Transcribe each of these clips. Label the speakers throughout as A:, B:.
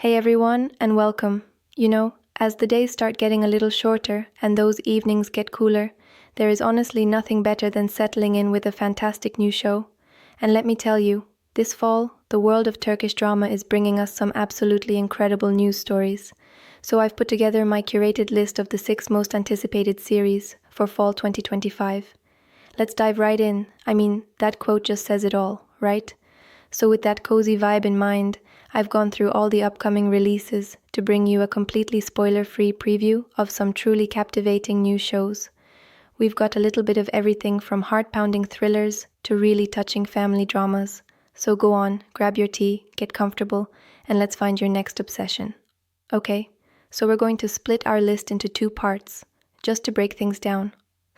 A: Hey everyone, and welcome. As the days start getting a little shorter and those evenings get cooler, there is honestly nothing better than settling in with a fantastic new show. And let me tell you, this fall, the world of Turkish drama is bringing us some absolutely incredible news stories. So I've put together my curated list of the 6 most anticipated series for fall 2025. Let's dive right in. That quote just says it all, right? So with that cozy vibe in mind, I've gone through all the upcoming releases to bring you a completely spoiler-free preview of some truly captivating new shows. We've got a little bit of everything from heart-pounding thrillers to really touching family dramas. So go on, grab your tea, get comfortable, and let's find your next obsession. Okay, so we're going to split our list into 2 parts, just to break things down.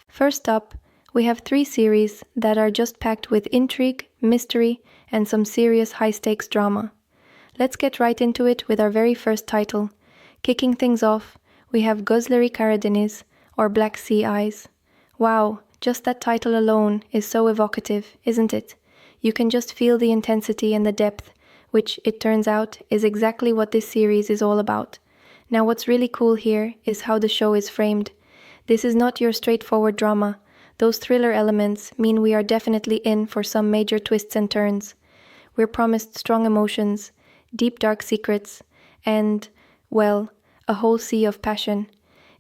A: First up, we have 3 series that are just packed with intrigue, mystery, and some serious high-stakes drama. Let's get right into it with our very first title. Kicking things off, we have Gözleri Karadeniz, or Black Sea Eyes. Wow, just that title alone is so evocative, isn't it? You can just feel the intensity and the depth, which, it turns out, is exactly what this series is all about. Now what's really cool here is how the show is framed. This is not your straightforward drama. Those thriller elements mean we are definitely in for some major twists and turns. We're promised strong emotions, deep dark secrets, and, well, a whole sea of passion.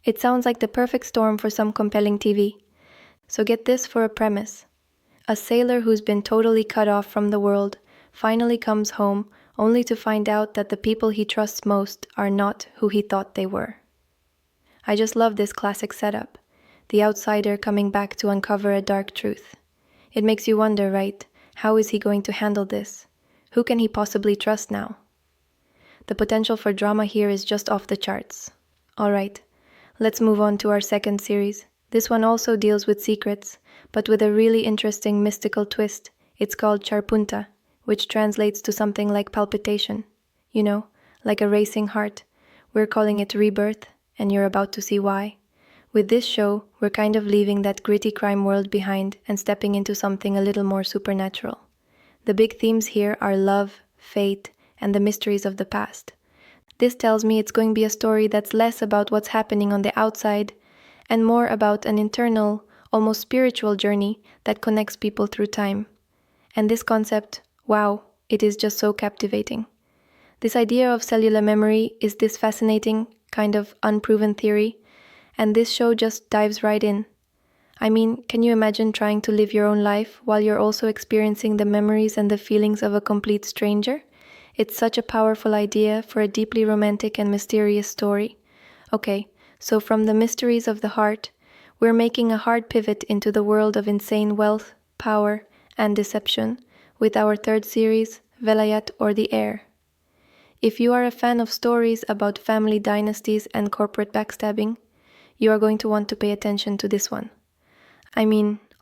A: It sounds like the perfect storm for some compelling TV. So get this for a premise. A sailor who's been totally cut off from the world finally comes home only to find out that the people he trusts most are not who he thought they were. I just love this classic setup. The outsider coming back to uncover a dark truth. It makes you wonder, right? How is he going to handle this? Who can he possibly trust now? The potential for drama here is just off the charts. Alright, let's move on to our second series. This one also deals with secrets, but with a really interesting mystical twist. It's called Çarpıntı, which translates to something like palpitation. Like a racing heart. We're calling it Rebirth, and you're about to see why. With this show, we're kind of leaving that gritty crime world behind and stepping into something a little more supernatural. The big themes here are love, fate, and the mysteries of the past. This tells me it's going to be a story that's less about what's happening on the outside and more about an internal, almost spiritual journey that connects people through time. And this concept, wow, it is just so captivating. This idea of cellular memory is this fascinating, kind of unproven theory, and this show just dives right in. Can you imagine trying to live your own life while you're also experiencing the memories and the feelings of a complete stranger? It's such a powerful idea for a deeply romantic and mysterious story. Okay, so from the mysteries of the heart, we're making a hard pivot into the world of insane wealth, power, and deception with our third series, Velayat, or the Heir. If you are a fan of stories about family dynasties and corporate backstabbing, you are going to want to pay attention to this one.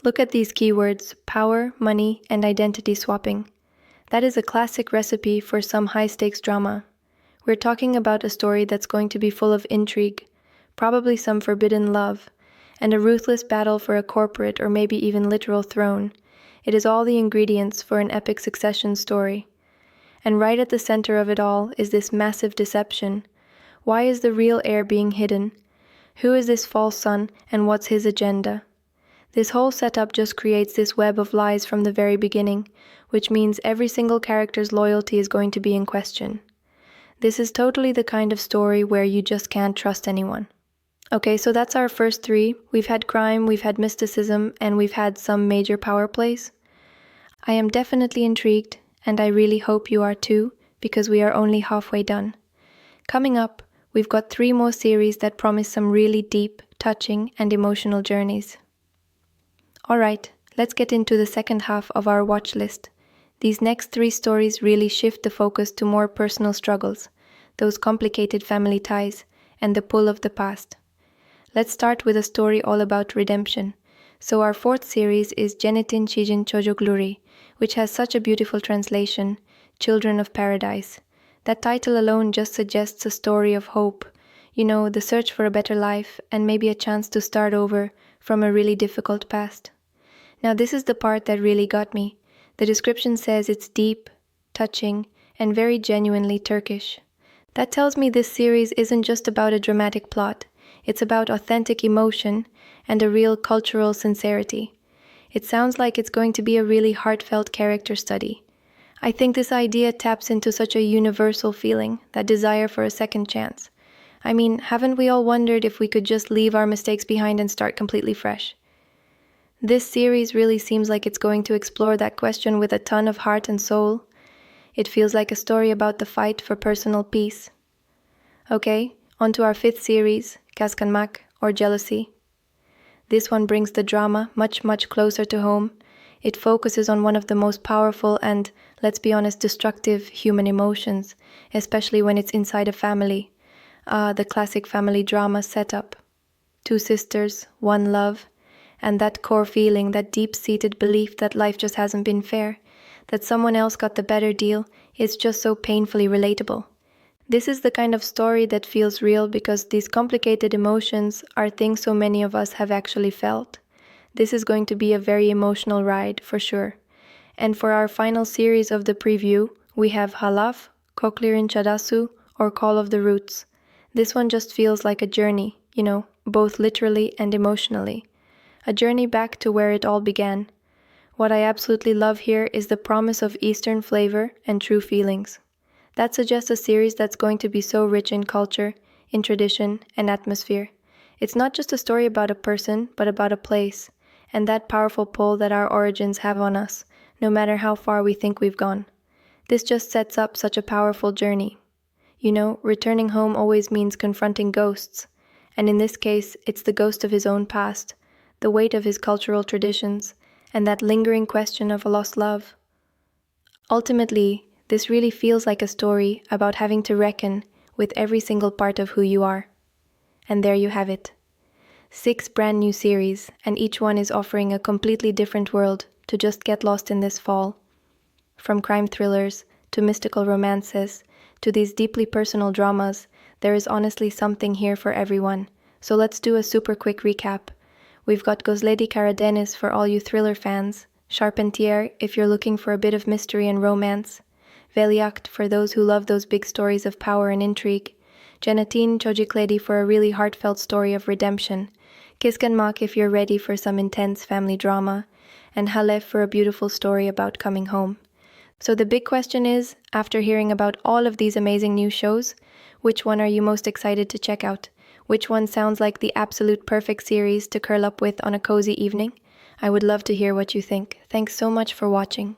A: Look at these keywords: power, money, and identity swapping. That is a classic recipe for some high-stakes drama. We're talking about a story that's going to be full of intrigue, probably some forbidden love, and a ruthless battle for a corporate or maybe even literal throne. It is all the ingredients for an epic succession story. And right at the center of it all is this massive deception. Why is the real heir being hidden? Who is this false son, and what's his agenda? This whole setup just creates this web of lies from the very beginning, which means every single character's loyalty is going to be in question. This is totally the kind of story where you just can't trust anyone. Okay, so that's our first 3. We've had crime, we've had mysticism, and we've had some major power plays. I am definitely intrigued, and I really hope you are too, because we are only halfway done. Coming up, we've got 3 more series that promise some really deep, touching, and emotional journeys. Alright, let's get into the second half of our watch list. These next 3 stories really shift the focus to more personal struggles, those complicated family ties, and the pull of the past. Let's start with a story all about redemption. So our 4th series is Cenneti'n Çiçekleri, which has such a beautiful translation, Children of Paradise. That title alone just suggests a story of hope, the search for a better life and maybe a chance to start over from a really difficult past. Now this is the part that really got me. The description says it's deep, touching, and very genuinely Turkish. That tells me this series isn't just about a dramatic plot. It's about authentic emotion and a real cultural sincerity. It sounds like it's going to be a really heartfelt character study. I think this idea taps into such a universal feeling, that desire for a second chance. I mean, haven't we all wondered if we could just leave our mistakes behind and start completely fresh? This series really seems like it's going to explore that question with a ton of heart and soul. It feels like a story about the fight for personal peace. Okay, on to our 5th series, Kıskanmak, or Jealousy. This one brings the drama much closer to home. It focuses on one of the most powerful and, let's be honest, destructive human emotions, especially when it's inside a family. The classic family drama setup. 2 sisters, 1 love, and that core feeling, that deep-seated belief that life just hasn't been fair, that someone else got the better deal, is just so painfully relatable. This is the kind of story that feels real because these complicated emotions are things so many of us have actually felt. This is going to be a very emotional ride, for sure. And for our final series of the preview, we have Halef, Gözleri Karadeniz, or Call of the Roots. This one just feels like a journey, both literally and emotionally. A journey back to where it all began. What I absolutely love here is the promise of Eastern flavor and true feelings. That suggests a series that's going to be so rich in culture, in tradition, and atmosphere. It's not just a story about a person, but about a place, and that powerful pull that our origins have on us, no matter how far we think we've gone. This just sets up such a powerful journey. Returning home always means confronting ghosts, and in this case, it's the ghost of his own past, the weight of his cultural traditions, and that lingering question of a lost love. Ultimately, this really feels like a story about having to reckon with every single part of who you are. And there you have it. 6 brand new series, and each one is offering a completely different world to just get lost in this fall. From crime thrillers, to mystical romances, to these deeply personal dramas, there is honestly something here for everyone. So let's do a super quick recap. We've got Gözleri Karadeniz for all you thriller fans, Çarpıntı if you're looking for a bit of mystery and romance, Velayat for those who love those big stories of power and intrigue, Cenneti'n, Çiçekleri for a really heartfelt story of redemption, Kıskanmak if you're ready for some intense family drama, and Halef for a beautiful story about coming home. So the big question is, after hearing about all of these amazing new shows, which one are you most excited to check out? Which one sounds like the absolute perfect series to curl up with on a cozy evening? I would love to hear what you think. Thanks so much for watching.